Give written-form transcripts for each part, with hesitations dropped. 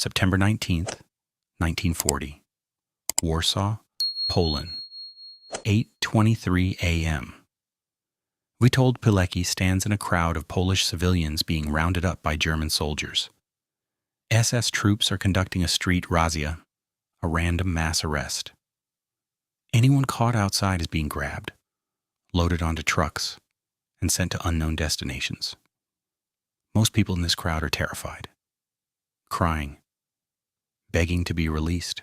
September 19th, 1940. Warsaw, Poland. 8:23 a.m. Witold Pilecki stands in a crowd of Polish civilians being rounded up by German soldiers. SS troops are conducting a street razzia, a random mass arrest. Anyone caught outside is being grabbed, loaded onto trucks, and sent to unknown destinations. Most people in this crowd are terrified, crying, begging to be released,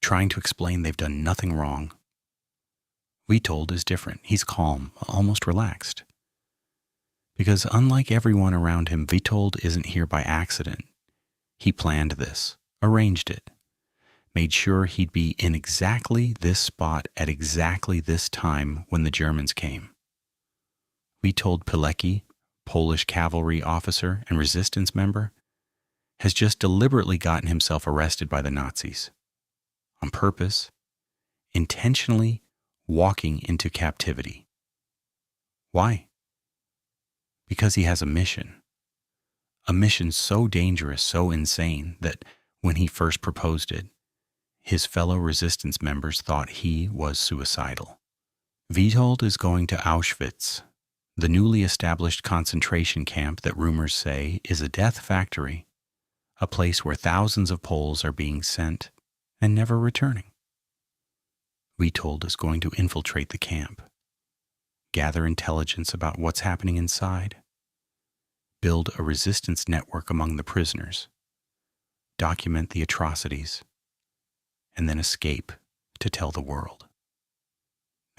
trying to explain they've done nothing wrong. Witold is different. He's calm, almost relaxed. Because unlike everyone around him, Witold isn't here by accident. He planned this, arranged it, made sure he'd be in exactly this spot at exactly this time when the Germans came. Witold Pilecki, Polish cavalry officer and resistance member, has just deliberately gotten himself arrested by the Nazis. On purpose, intentionally walking into captivity. Why? Because he has a mission so dangerous, so insane, that when he first proposed it, his fellow resistance members thought he was suicidal. Witold is going to Auschwitz, the newly established concentration camp that rumors say is a death factory, a place where thousands of Poles are being sent and never returning. Witold is going to infiltrate the camp, gather intelligence about what's happening inside, build a resistance network among the prisoners, document the atrocities, and then escape to tell the world.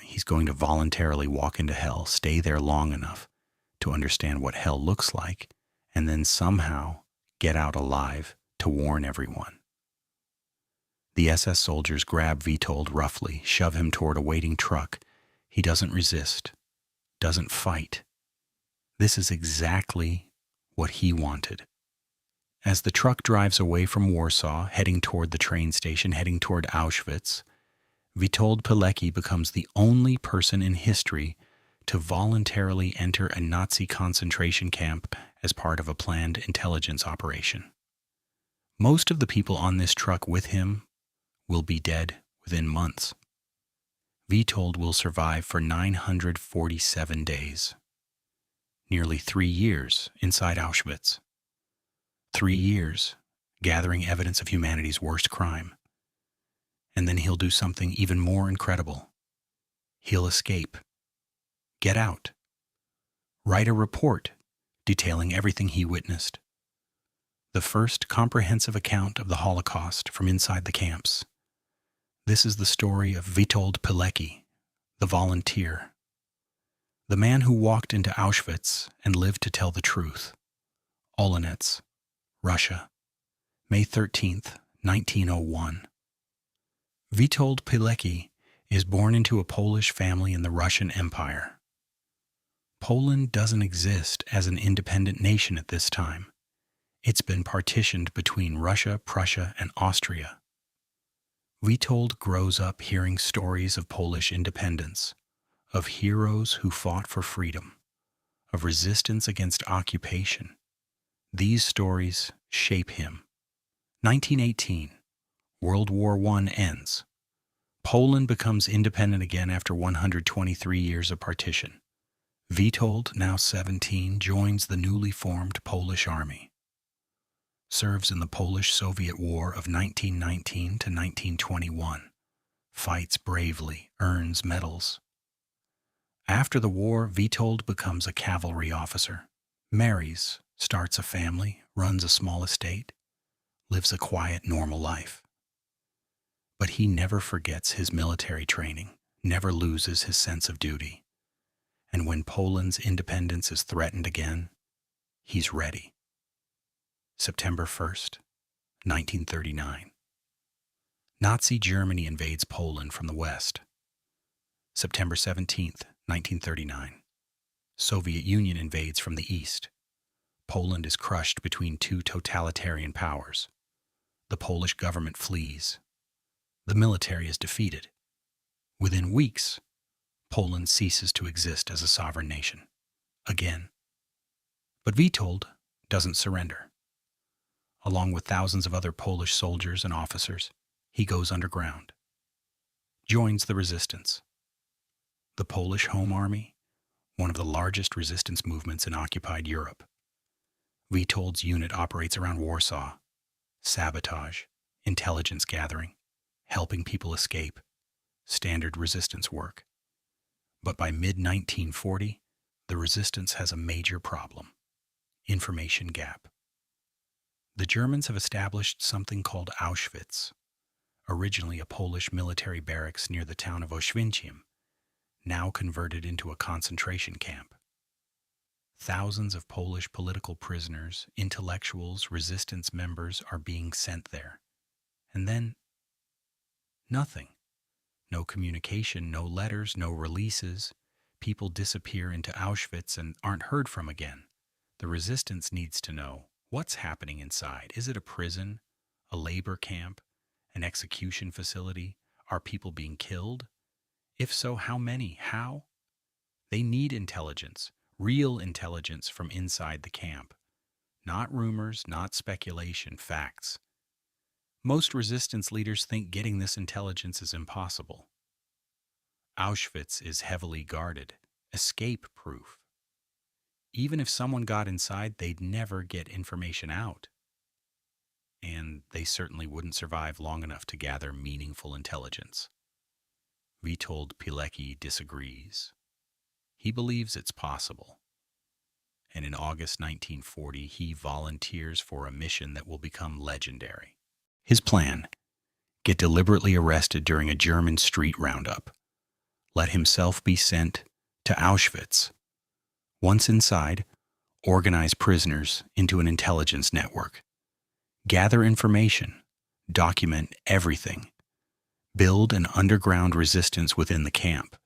He's going to voluntarily walk into hell, stay there long enough to understand what hell looks like, and then somehow get out alive to warn everyone. The SS soldiers grab Witold roughly, shove him toward a waiting truck. He doesn't resist, doesn't fight. This is exactly what he wanted. As the truck drives away from Warsaw, heading toward the train station, heading toward Auschwitz, Witold Pilecki becomes the only person in history to voluntarily enter a Nazi concentration camp as part of a planned intelligence operation. Most of the people on this truck with him will be dead within months. Witold will survive for 947 days, nearly 3 years inside Auschwitz. 3 years gathering evidence of humanity's worst crime. And then he'll do something even more incredible. He'll escape, get out, write a report detailing everything he witnessed. The first comprehensive account of the Holocaust from inside the camps. This is the story of Witold Pilecki, the volunteer, the man who walked into Auschwitz and lived to tell the truth. Olonets, Russia, May 13th, 1901. Witold Pilecki is born into a Polish family in the Russian Empire. Poland doesn't exist as an independent nation at this time. It's been partitioned between Russia, Prussia, and Austria. Witold grows up hearing stories of Polish independence, of heroes who fought for freedom, of resistance against occupation. These stories shape him. 1918, World War I ends. Poland becomes independent again after 123 years of partition. Witold, now 17, joins the newly formed Polish army. Serves in the Polish-Soviet War of 1919 to 1921, fights bravely, earns medals. After the war, Witold becomes a cavalry officer, marries, starts a family, runs a small estate, lives a quiet, normal life. But he never forgets his military training, never loses his sense of duty. And when Poland's independence is threatened again, he's ready. September 1st, 1939. Nazi Germany invades Poland from the west. September 17th, 1939. Soviet Union invades from the east. Poland is crushed between two totalitarian powers. The Polish government flees. The military is defeated. Within weeks, Poland ceases to exist as a sovereign nation. Again. But Witold doesn't surrender. Along with thousands of other Polish soldiers and officers, he goes underground, joins the resistance. The Polish Home Army, one of the largest resistance movements in occupied Europe. Witold's unit operates around Warsaw, sabotage, intelligence gathering, helping people escape, standard resistance work. But by mid-1940, the resistance has a major problem: information gap. The Germans have established something called Auschwitz, originally a Polish military barracks near the town of Auschwitz, now converted into a concentration camp. Thousands of Polish political prisoners, intellectuals, resistance members are being sent there. And then, nothing. No communication, no letters, no releases. People disappear into Auschwitz and aren't heard from again. The resistance needs to know what's happening inside. Is it a prison, a labor camp, an execution facility? Are people being killed? If so, how many? How? They need intelligence, real intelligence from inside the camp. Not rumors, not speculation, facts. Most resistance leaders think getting this intelligence is impossible. Auschwitz is heavily guarded, escape-proof. Even if someone got inside, they'd never get information out. And they certainly wouldn't survive long enough to gather meaningful intelligence. Witold Pilecki disagrees. He believes it's possible. And in August 1940, he volunteers for a mission that will become legendary. His plan: get deliberately arrested during a German street roundup. Let himself be sent to Auschwitz. Once inside, organize prisoners into an intelligence network. Gather information, document everything. Build an underground resistance within the camp,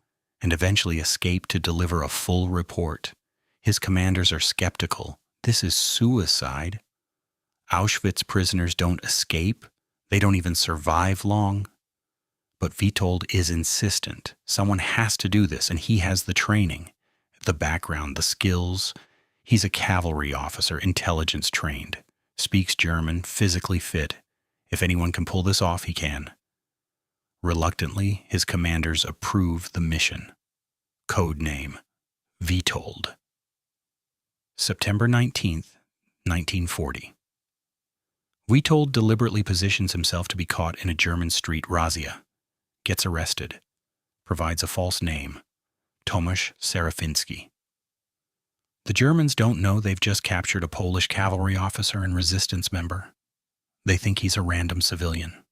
and eventually escape to deliver a full report. His commanders are skeptical. This is suicide. Auschwitz prisoners don't escape. They don't even survive long. But Witold is insistent. Someone has to do this, and he has the training, the background, the skills. He's a cavalry officer, intelligence trained, speaks German, physically fit. If anyone can pull this off, he can. Reluctantly, his commanders approve the mission. Code name: Witold. September 19th, 1940. Witold deliberately positions himself to be caught in a German street razzia, gets arrested, provides a false name: Tomasz Serafinski. The Germans don't know they've just captured a Polish cavalry officer and resistance member. They think he's a random civilian.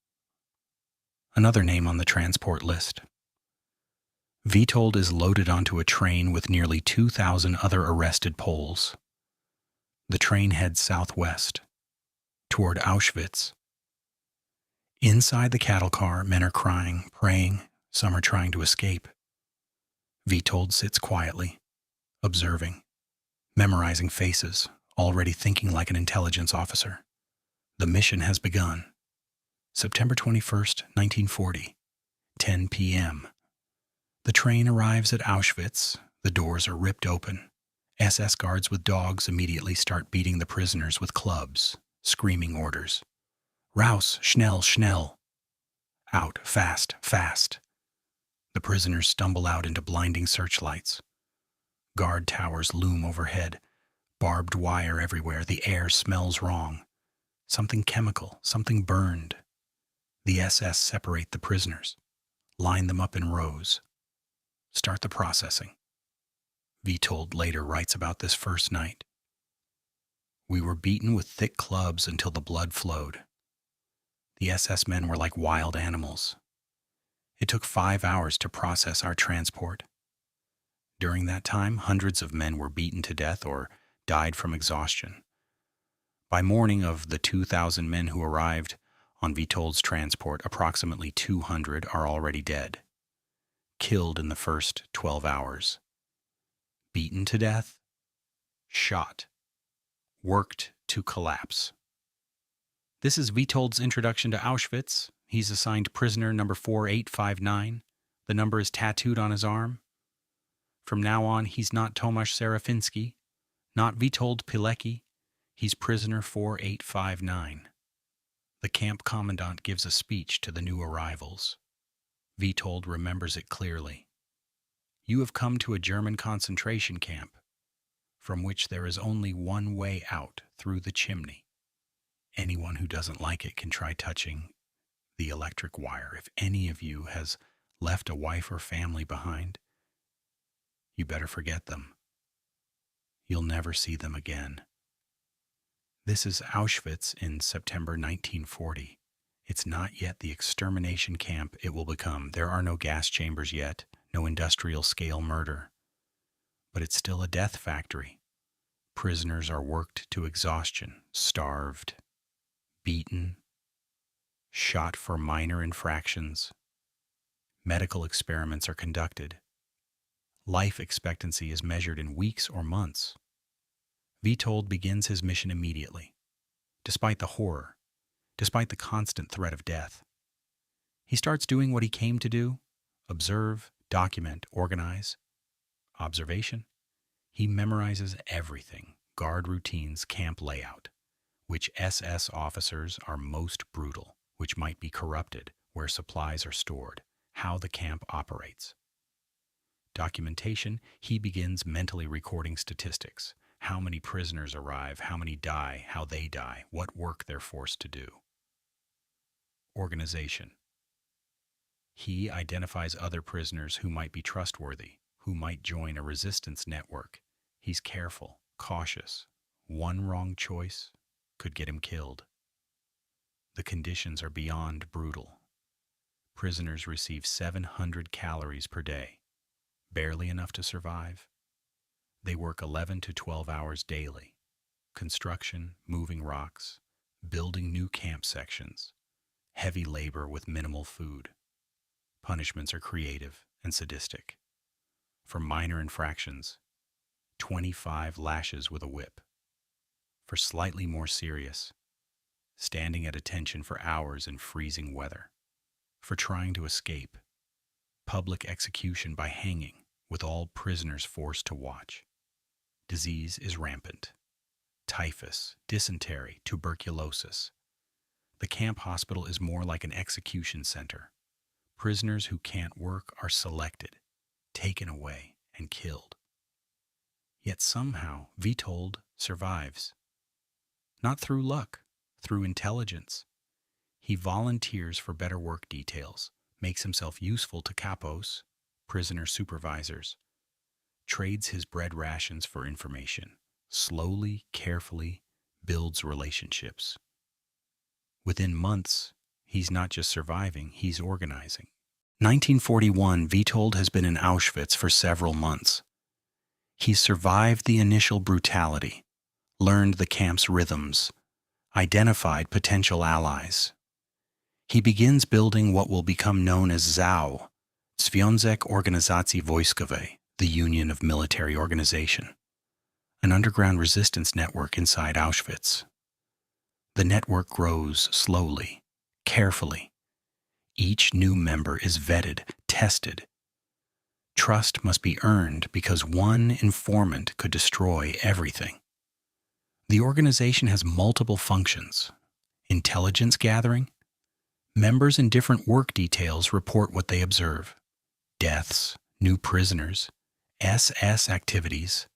Another name on the transport list. Witold is loaded onto a train with nearly 2,000 other arrested Poles. The train heads southwest, toward Auschwitz. Inside the cattle car, men are crying, praying. Some are trying to escape. Witold sits quietly, observing, memorizing faces, already thinking like an intelligence officer. The mission has begun. September 21st, 1940, 10 p.m. The train arrives at Auschwitz. The doors are ripped open. SS guards with dogs immediately start beating the prisoners with clubs, screaming orders. Raus, schnell, schnell. Out, fast, fast. The prisoners stumble out into blinding searchlights. Guard towers loom overhead. Barbed wire everywhere. The air smells wrong. Something chemical, something burned. The SS separate the prisoners, line them up in rows, start the processing. Witold later writes about this first night. We were beaten with thick clubs until the blood flowed. The SS men were like wild animals. It took 5 hours to process our transport. During that time, hundreds of men were beaten to death or died from exhaustion. By morning, of the 2,000 men who arrived on Witold's transport, approximately 200 are already dead, killed in the first 12 hours. Beaten to death, shot, worked to collapse. This is Witold's introduction to Auschwitz. He's assigned prisoner number 4859. The number is tattooed on his arm. From now on, he's not Tomasz Serafinski, not Witold Pilecki. He's prisoner 4859. The camp commandant gives a speech to the new arrivals. Witold remembers it clearly. You have come to a German concentration camp, from which there is only one way out, through the chimney. Anyone who doesn't like it can try touching the electric wire. If any of you has left a wife or family behind, you better forget them. You'll never see them again. This is Auschwitz in September 1940. It's not yet the extermination camp it will become. There are no gas chambers yet, no industrial-scale murder. But it's still a death factory. Prisoners are worked to exhaustion, starved, beaten, shot for minor infractions. Medical experiments are conducted. Life expectancy is measured in weeks or months. Witold begins his mission immediately. Despite the horror, despite the constant threat of death, he starts doing what he came to do: observe, document, organize. Observation. He memorizes everything: guard routines, camp layout, which SS officers are most brutal, which might be corrupted, where supplies are stored, how the camp operates. Documentation. He begins mentally recording statistics: how many prisoners arrive, how many die, how they die, what work they're forced to do. Organization. He identifies other prisoners who might be trustworthy, who might join a resistance network. He's careful, cautious. One wrong choice could get him killed. The conditions are beyond brutal. Prisoners receive 700 calories per day, barely enough to survive. They work 11 to 12 hours daily. Construction, moving rocks, building new camp sections, heavy labor with minimal food. Punishments are creative and sadistic. For minor infractions, 25 lashes with a whip. For slightly more serious, standing at attention for hours in freezing weather. For trying to escape, public execution by hanging, with all prisoners forced to watch. Disease is rampant. Typhus, dysentery, tuberculosis. The camp hospital is more like an execution center. Prisoners who can't work are selected, taken away, and killed. Yet somehow Witold survives. Not through luck, through intelligence. He volunteers for better work details, makes himself useful to capos, prisoner supervisors, trades his bread rations for information, slowly, carefully builds relationships. Within months, he's not just surviving, he's organizing. 1941, Witold has been in Auschwitz for several months. He's survived the initial brutality, learned the camp's rhythms, identified potential allies. He begins building what will become known as ZOW, Związek Organizacji Wojskowej, the Union of Military Organization, an underground resistance network inside Auschwitz. The network grows slowly, carefully. Each new member is vetted, tested. Trust must be earned because one informant could destroy everything. The organization has multiple functions: intelligence gathering. Members in different work details report what they observe: deaths, new prisoners, SS activities.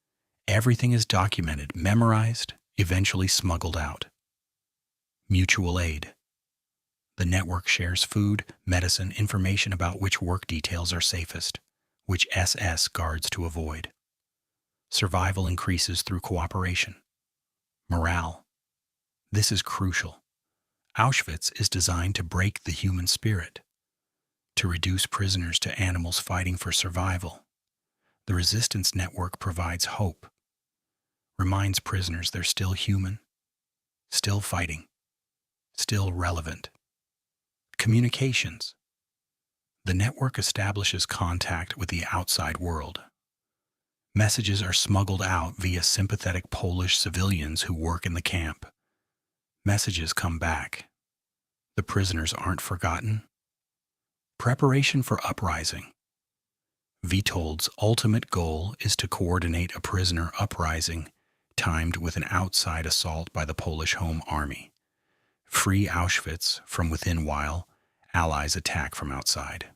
Everything is documented, memorized, eventually smuggled out. Mutual aid. The network shares food, medicine, information about which work details are safest, which SS guards to avoid. Survival increases through cooperation. Morale. This is crucial. Auschwitz is designed to break the human spirit, to reduce prisoners to animals fighting for survival. The resistance network provides hope, reminds prisoners they're still human, still fighting, still relevant. Communications. The network establishes contact with the outside world. Messages are smuggled out via sympathetic Polish civilians who work in the camp. Messages come back. The prisoners aren't forgotten. Preparation for uprising. Witold's ultimate goal is to coordinate a prisoner uprising timed with an outside assault by the Polish Home Army. Free Auschwitz from within while Allies attack from outside.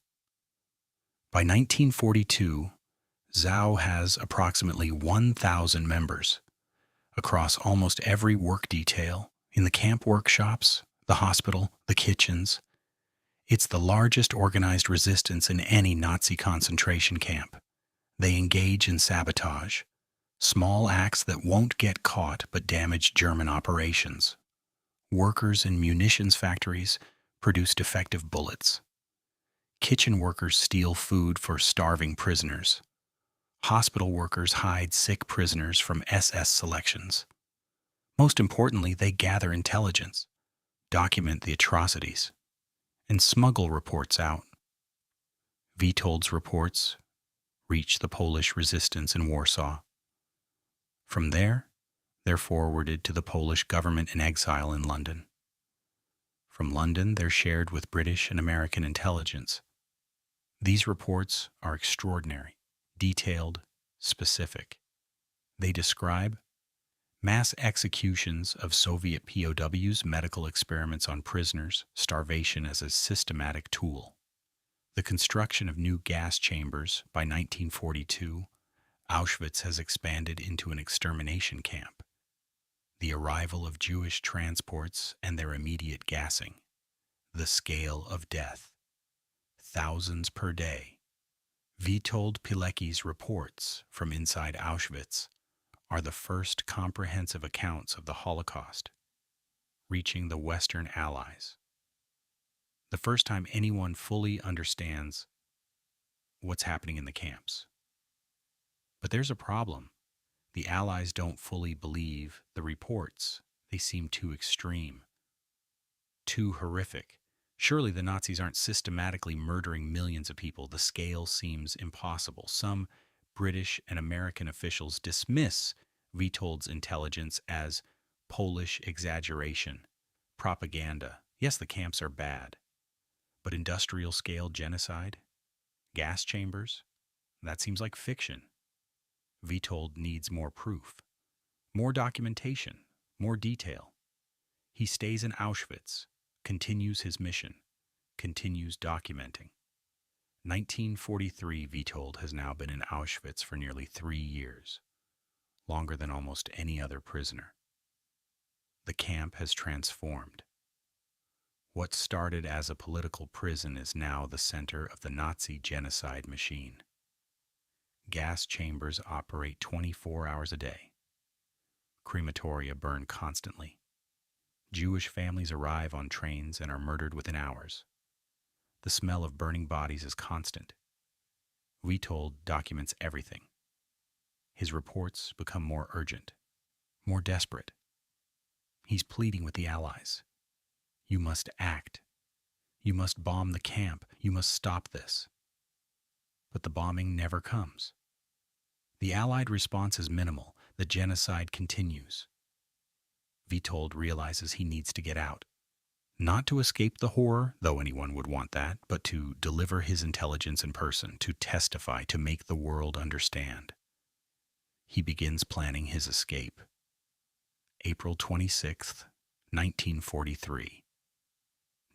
By 1942, ZOW has approximately 1,000 members across almost every work detail, in the camp workshops, the hospital, the kitchens. It's the largest organized resistance in any Nazi concentration camp. They engage in sabotage, small acts that won't get caught but damage German operations. Workers in munitions factories produce defective bullets. Kitchen workers steal food for starving prisoners. Hospital workers hide sick prisoners from SS selections. Most importantly, they gather intelligence, document the atrocities, and smuggle reports out. Witold's reports reach the Polish resistance in Warsaw. From there, they're forwarded to the Polish government in exile in London. From London, they're shared with British and American intelligence. These reports are extraordinary, detailed, specific. They describe mass executions of Soviet POWs, medical experiments on prisoners, starvation as a systematic tool. The construction of new gas chambers. By 1942, Auschwitz has expanded into an extermination camp. The arrival of Jewish transports and their immediate gassing. The scale of death. Thousands per day. Witold Pilecki's reports from inside Auschwitz are the first comprehensive accounts of the Holocaust, reaching the Western Allies. The first time anyone fully understands what's happening in the camps. But there's a problem. The Allies don't fully believe the reports. They seem too extreme, too horrific. Surely the Nazis aren't systematically murdering millions of people. The scale seems impossible. Some British and American officials dismiss Witold's intelligence as Polish exaggeration, propaganda. Yes, the camps are bad, but industrial-scale genocide, gas chambers, that seems like fiction. Witold needs more proof, more documentation, more detail. He stays in Auschwitz, continues his mission, continues documenting. 1943, Witold has now been in Auschwitz for nearly 3 years, longer than almost any other prisoner. The camp has transformed. What started as a political prison is now the center of the Nazi genocide machine. Gas chambers operate 24 hours a day. Crematoria burn constantly. Jewish families arrive on trains and are murdered within hours. The smell of burning bodies is constant. Witold documents everything. His reports become more urgent, more desperate. He's pleading with the Allies. You must act. You must bomb the camp. You must stop this. But the bombing never comes. The Allied response is minimal. The genocide continues. Witold realizes he needs to get out. Not to escape the horror, though anyone would want that, but to deliver his intelligence in person, to testify, to make the world understand. He begins planning his escape. April 26th, 1943.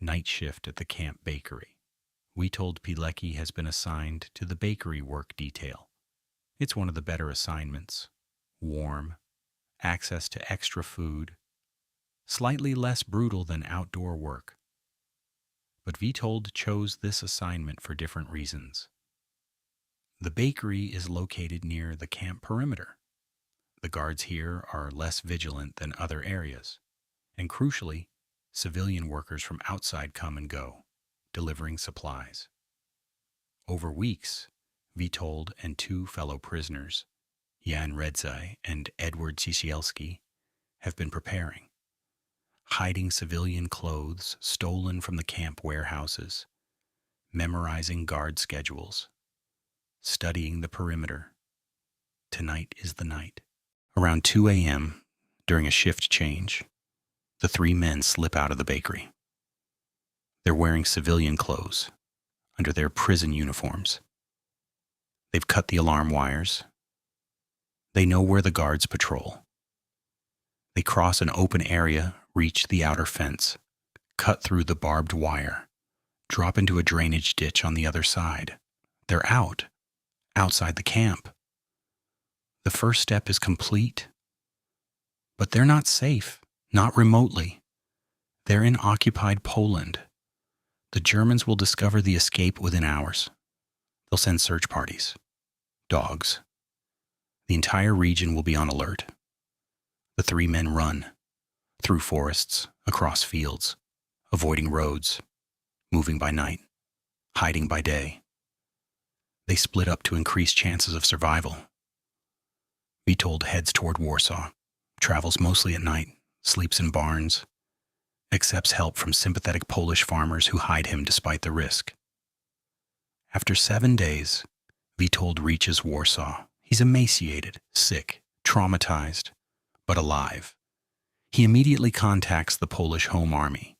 Night shift at the camp bakery. Witold Pilecki has been assigned to the bakery work detail. It's one of the better assignments. Warm, access to extra food, slightly less brutal than outdoor work. But Witold chose this assignment for different reasons. The bakery is located near the camp perimeter. The guards here are less vigilant than other areas. And crucially, civilian workers from outside come and go, delivering supplies. Over weeks, Witold and 2 fellow prisoners, Jan Redzai and Edward Cisielski, have been preparing, hiding civilian clothes stolen from the camp warehouses, memorizing guard schedules, studying the perimeter. Tonight is the night. Around 2 a.m., during a shift change, the 3 men slip out of the bakery. They're wearing civilian clothes under their prison uniforms. They've cut the alarm wires. They know where the guards patrol. They cross an open area, reach the outer fence, cut through the barbed wire, drop into a drainage ditch on the other side. They're outside the camp. The first step is complete, but they're not safe, not remotely. They're in occupied Poland. The Germans will discover the escape within hours. They'll send search parties, dogs. The entire region will be on alert. The three men run through forests, across fields, avoiding roads, moving by night, hiding by day. They split up to increase chances of survival. Witold heads toward Warsaw, travels mostly at night, sleeps in barns, accepts help from sympathetic Polish farmers who hide him despite the risk. After 7 days, Witold reaches Warsaw. He's emaciated, sick, traumatized, but alive. He immediately contacts the Polish Home Army,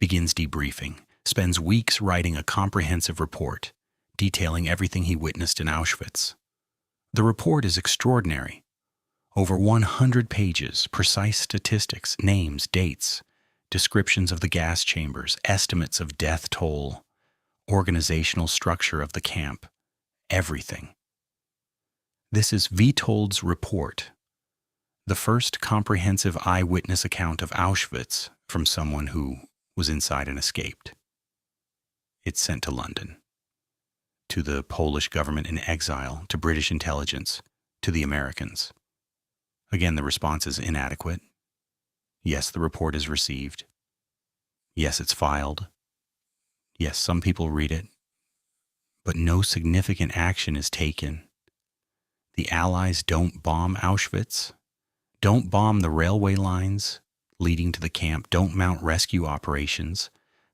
begins debriefing, spends weeks writing a comprehensive report, detailing everything he witnessed in Auschwitz. The report is extraordinary. Over 100 pages, precise statistics, names, dates, descriptions of the gas chambers, estimates of death toll, organizational structure of the camp, everything. This is Witold's report, the first comprehensive eyewitness account of Auschwitz from someone who was inside and escaped. It's sent to London, to the Polish government in exile, to British intelligence, to the Americans. Again, the response is inadequate. Yes, the report is received. Yes, it's filed. Yes, some people read it, but no significant action is taken. The Allies don't bomb Auschwitz, don't bomb the railway lines leading to the camp, don't mount rescue operations.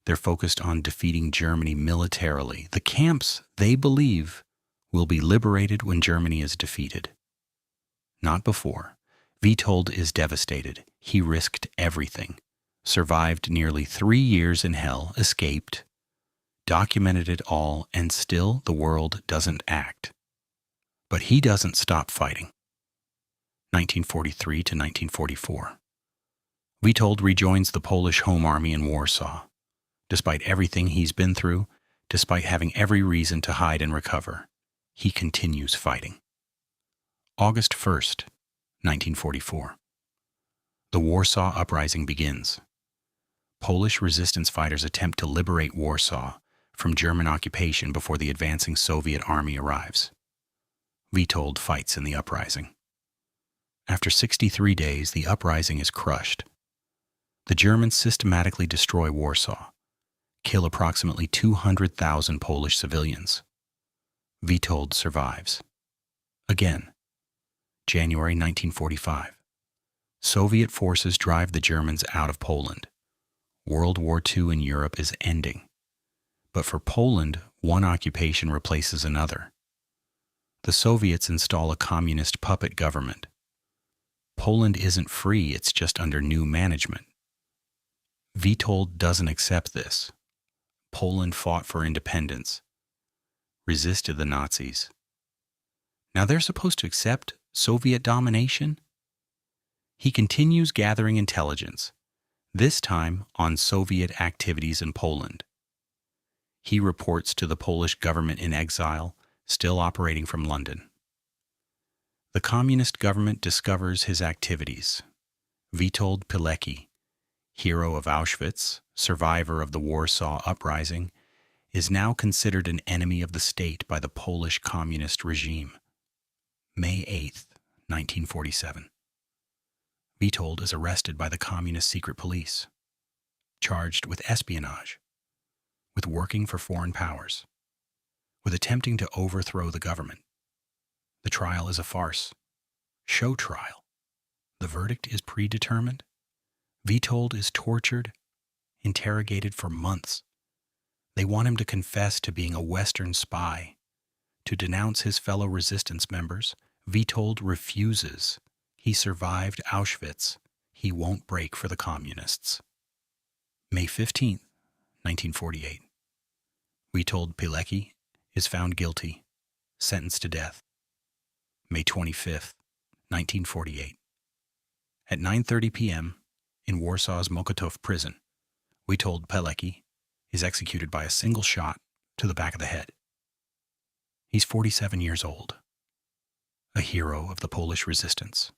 They're focused on defeating Germany militarily. The camps, they believe, will be liberated when Germany is defeated. Not before. Witold is devastated. He risked everything, survived nearly 3 years in hell, escaped, documented it all, and still the world doesn't act. But he doesn't stop fighting. 1943 to 1944. Witold rejoins the Polish Home Army in Warsaw. Despite everything he's been through, despite having every reason to hide and recover, he continues fighting. August 1st, 1944. The Warsaw Uprising begins. Polish resistance fighters attempt to liberate Warsaw from German occupation before the advancing Soviet army arrives. Witold fights in the uprising. After 63 days, the uprising is crushed. The Germans systematically destroy Warsaw, kill approximately 200,000 Polish civilians. Witold survives. Again, January 1945. Soviet forces drive the Germans out of Poland. World War II in Europe is ending. But for Poland, one occupation replaces another. The Soviets install a communist puppet government. Poland isn't free, it's just under new management. Witold doesn't accept this. Poland fought for independence, resisted the Nazis. Now they're supposed to accept Soviet domination? He continues gathering intelligence, this time on Soviet activities in Poland. He reports to the Polish government in exile, still operating from London. The communist government discovers his activities. Witold Pilecki, hero of Auschwitz, survivor of the Warsaw Uprising, is now considered an enemy of the state by the Polish communist regime. May 8th, 1947. Witold is arrested by the communist secret police, charged with espionage, with working for foreign powers, with attempting to overthrow the government. The trial is a farce. Show trial. The verdict is predetermined. Witold is tortured, interrogated for months. They want him to confess to being a Western spy, to denounce his fellow resistance members. Witold refuses. He survived Auschwitz. He won't break for the communists. May 15th, 1948. Witold Pilecki is found guilty, sentenced to death. May 25th, 1948. At 9:30 p.m., in Warsaw's Mokotów prison, Witold Pilecki is executed by a single shot to the back of the head. He's 47 years old, a hero of the Polish resistance,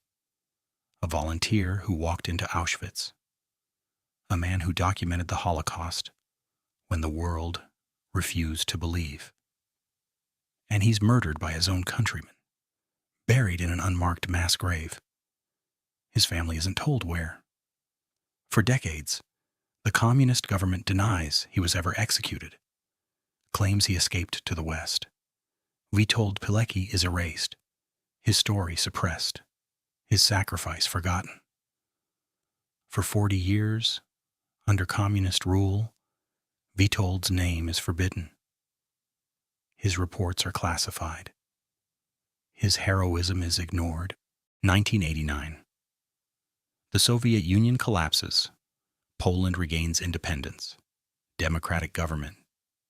a volunteer who walked into Auschwitz, a man who documented the Holocaust when the world refused to believe. And he's murdered by his own countrymen, buried in an unmarked mass grave. His family isn't told where. For decades, the communist government denies he was ever executed, claims he escaped to the West. Witold Pilecki is erased, his story suppressed, his sacrifice forgotten. For 40 years, under communist rule, Witold's name is forbidden. His reports are classified. His heroism is ignored. 1989. The Soviet Union collapses. Poland regains independence, democratic government,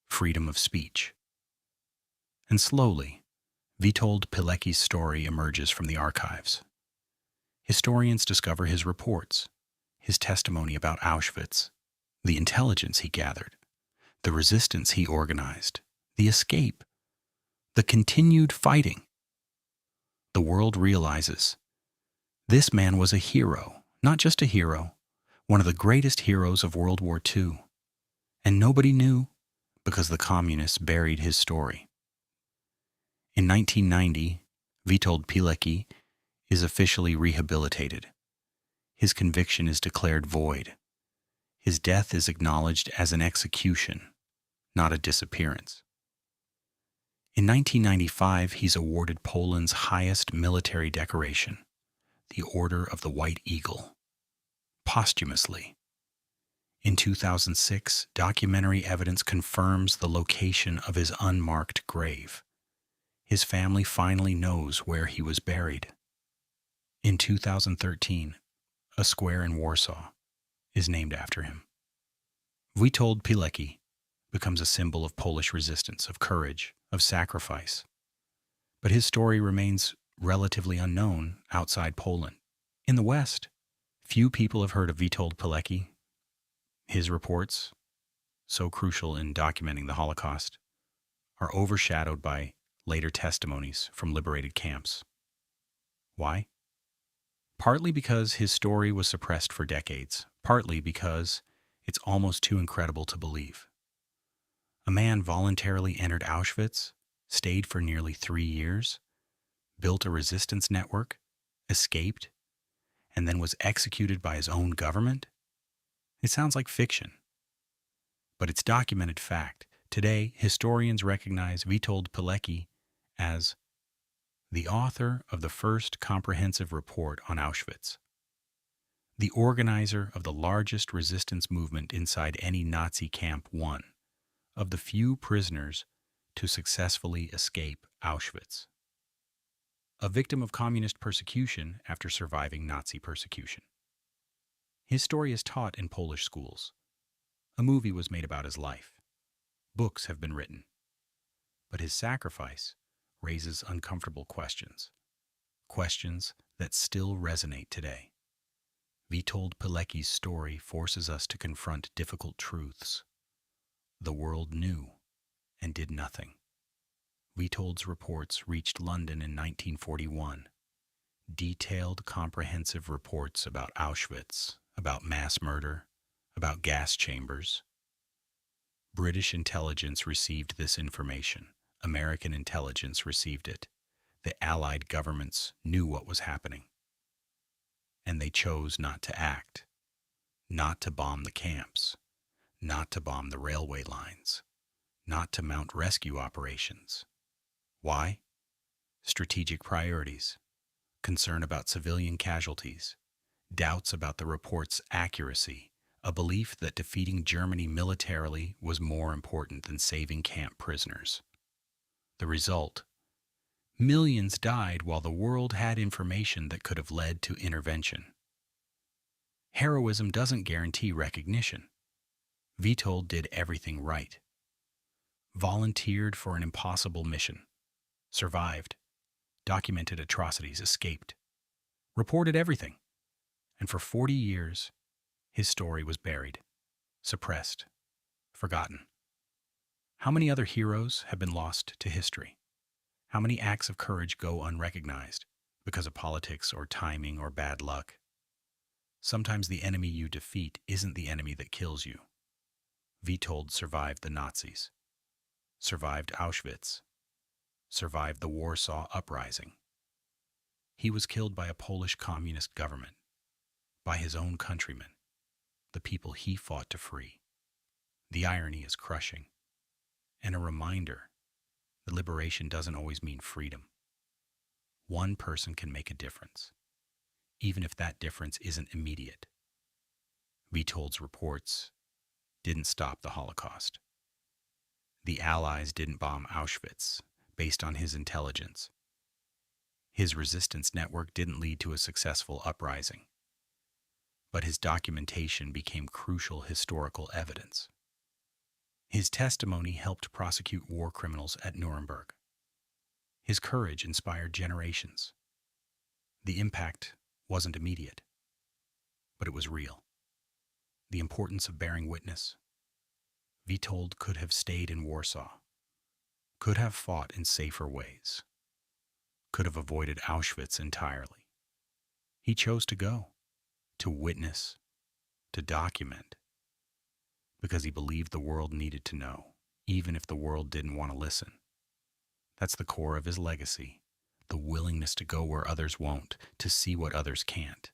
freedom of speech. And slowly, Witold Pilecki's story emerges from the archives. Historians discover his reports, his testimony about Auschwitz, the intelligence he gathered, the resistance he organized, the escape, the continued fighting. The world realizes this man was a hero, not just a hero, one of the greatest heroes of World War II. And nobody knew because the communists buried his story. In 1990, Witold Pilecki is officially rehabilitated. His conviction is declared void. His death is acknowledged as an execution, not a disappearance. In 1995, he's awarded Poland's highest military decoration, the Order of the White Eagle, posthumously. In 2006, documentary evidence confirms the location of his unmarked grave. His family finally knows where he was buried. In 2013, a square in Warsaw is named after him. Witold Pilecki becomes a symbol of Polish resistance, of courage, of sacrifice. But his story remains relatively unknown outside Poland. In the West, few people have heard of Witold Pilecki. His reports, so crucial in documenting the Holocaust, are overshadowed by later testimonies from liberated camps. Why? Partly because his story was suppressed for decades, partly because it's almost too incredible to believe. A man voluntarily entered Auschwitz, stayed for nearly 3 years, built a resistance network, escaped, and then was executed by his own government? It sounds like fiction. But it's documented fact. Today, historians recognize Witold Pilecki as the author of the first comprehensive report on Auschwitz, the organizer of the largest resistance movement inside any Nazi camp, one of the few prisoners to successfully escape Auschwitz, a victim of communist persecution after surviving Nazi persecution. His story is taught in Polish schools. A movie was made about his life. Books have been written. But his sacrifice raises uncomfortable questions, questions that still resonate today. Witold Pilecki's story forces us to confront difficult truths. The world knew and did nothing. Witold's reports reached London in 1941. Detailed, comprehensive reports about Auschwitz, about mass murder, about gas chambers. British intelligence received this information. American intelligence received it. The Allied governments knew what was happening. And they chose not to act, not to bomb the camps, not to bomb the railway lines, not to mount rescue operations. Why? Strategic priorities, concern about civilian casualties, doubts about the report's accuracy, a belief that defeating Germany militarily was more important than saving camp prisoners. The result: millions died while the world had information that could have led to intervention. Heroism doesn't guarantee recognition. Witold did everything right. Volunteered for an impossible mission. Survived. Documented atrocities, escaped. Reported everything. And for 40 years, his story was buried, suppressed, forgotten. How many other heroes have been lost to history? How many acts of courage go unrecognized because of politics or timing or bad luck? Sometimes the enemy you defeat isn't the enemy that kills you. Witold survived the Nazis, survived Auschwitz, survived the Warsaw Uprising. He was killed by a Polish communist government, by his own countrymen, the people he fought to free. The irony is crushing, and a reminder that liberation doesn't always mean freedom. One person can make a difference, even if that difference isn't immediate. Witold's reports didn't stop the Holocaust. The Allies didn't bomb Auschwitz based on his intelligence. His resistance network didn't lead to a successful uprising, but his documentation became crucial historical evidence. His testimony helped prosecute war criminals at Nuremberg. His courage inspired generations. The impact wasn't immediate, but it was real. The importance of bearing witness. Witold could have stayed in Warsaw, could have fought in safer ways, could have avoided Auschwitz entirely. He chose to go, to witness, to document, because he believed the world needed to know, even if the world didn't want to listen. That's the core of his legacy, the willingness to go where others won't, to see what others can't,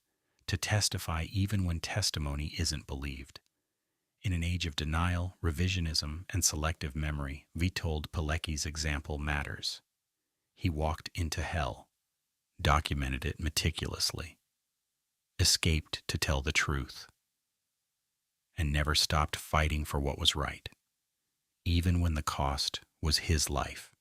to testify even when testimony isn't believed. In an age of denial, revisionism, and selective memory, Witold Pilecki's example matters. He walked into hell, documented it meticulously, escaped to tell the truth, and never stopped fighting for what was right, even when the cost was his life.